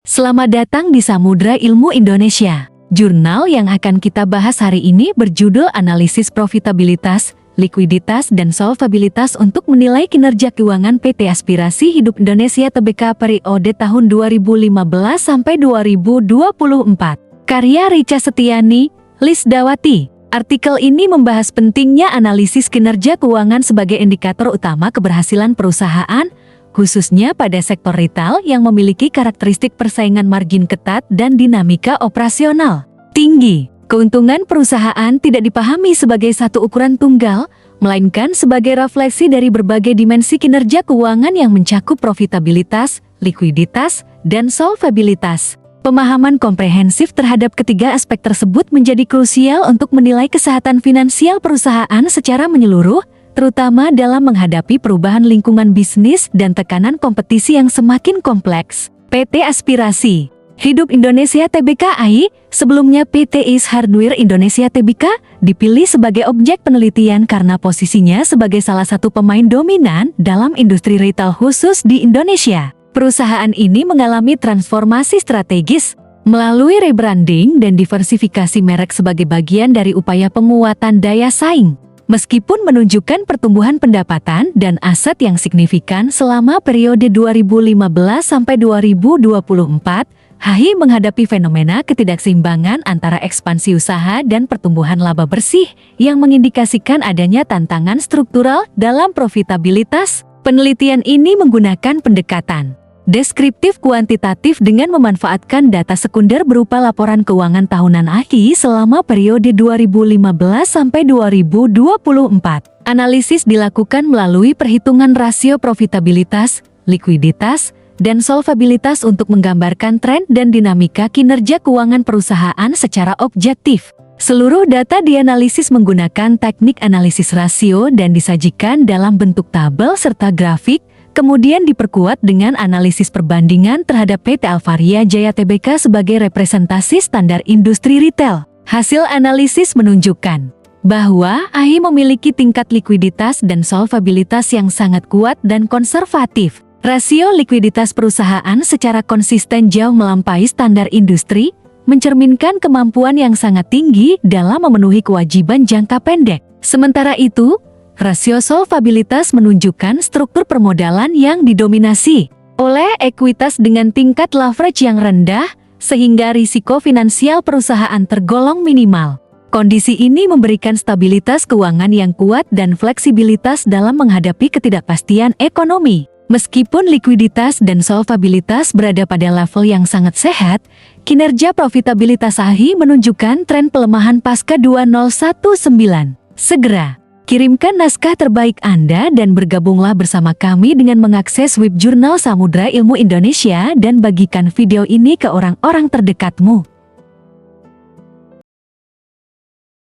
Selamat datang di Samudra Ilmu Indonesia. Jurnal yang akan kita bahas hari ini berjudul Analisis Profitabilitas, Likuiditas, dan Solvabilitas untuk menilai kinerja keuangan PT Aspirasi Hidup Indonesia Tbk periode tahun 2015 sampai 2024. Karya Richa Setiani, Lisdawati. Artikel ini membahas pentingnya analisis kinerja keuangan sebagai indikator utama keberhasilan perusahaan, khususnya pada sektor retail yang memiliki karakteristik persaingan margin ketat dan dinamika operasional tinggi. Keuntungan perusahaan tidak dipahami sebagai satu ukuran tunggal, melainkan sebagai refleksi dari berbagai dimensi kinerja keuangan yang mencakup profitabilitas, likuiditas, dan solvabilitas. Pemahaman komprehensif terhadap ketiga aspek tersebut menjadi krusial untuk menilai kesehatan finansial perusahaan secara menyeluruh, terutama dalam menghadapi perubahan lingkungan bisnis dan tekanan kompetisi yang semakin kompleks. PT Aspirasi Hidup Indonesia Tbk sebelumnya PT Ace Hardware Indonesia Tbk, dipilih sebagai objek penelitian karena posisinya sebagai salah satu pemain dominan dalam industri retail khusus di Indonesia. Perusahaan ini mengalami transformasi strategis melalui rebranding dan diversifikasi merek sebagai bagian dari upaya penguatan daya saing. Meskipun menunjukkan pertumbuhan pendapatan dan aset yang signifikan selama periode 2015 sampai 2024, HI menghadapi fenomena ketidakseimbangan antara ekspansi usaha dan pertumbuhan laba bersih yang mengindikasikan adanya tantangan struktural dalam profitabilitas. Penelitian ini menggunakan pendekatan deskriptif kuantitatif dengan memanfaatkan data sekunder berupa laporan keuangan tahunan HI selama periode 2015 sampai 2024. Analisis dilakukan melalui perhitungan rasio profitabilitas, likuiditas, dan solvabilitas untuk menggambarkan tren dan dinamika kinerja keuangan perusahaan secara objektif. Seluruh data dianalisis menggunakan teknik analisis rasio dan disajikan dalam bentuk tabel serta grafik, kemudian diperkuat dengan analisis perbandingan terhadap PT Alvaria Jaya Tbk sebagai representasi standar industri retail. Hasil analisis menunjukkan bahwa HI memiliki tingkat likuiditas dan solvabilitas yang sangat kuat dan konservatif. Rasio likuiditas perusahaan secara konsisten jauh melampaui standar industri, mencerminkan kemampuan yang sangat tinggi dalam memenuhi kewajiban jangka pendek. Sementara itu, rasio solvabilitas menunjukkan struktur permodalan yang didominasi oleh ekuitas dengan tingkat leverage yang rendah, sehingga risiko finansial perusahaan tergolong minimal. Kondisi ini memberikan stabilitas keuangan yang kuat dan fleksibilitas dalam menghadapi ketidakpastian ekonomi. Meskipun likuiditas dan solvabilitas berada pada level yang sangat sehat, kinerja profitabilitas HI menunjukkan tren pelemahan pasca 2019. Segera kirimkan naskah terbaik Anda dan bergabunglah bersama kami dengan mengakses web jurnal Samudra Ilmu Indonesia dan bagikan video ini ke orang-orang terdekatmu.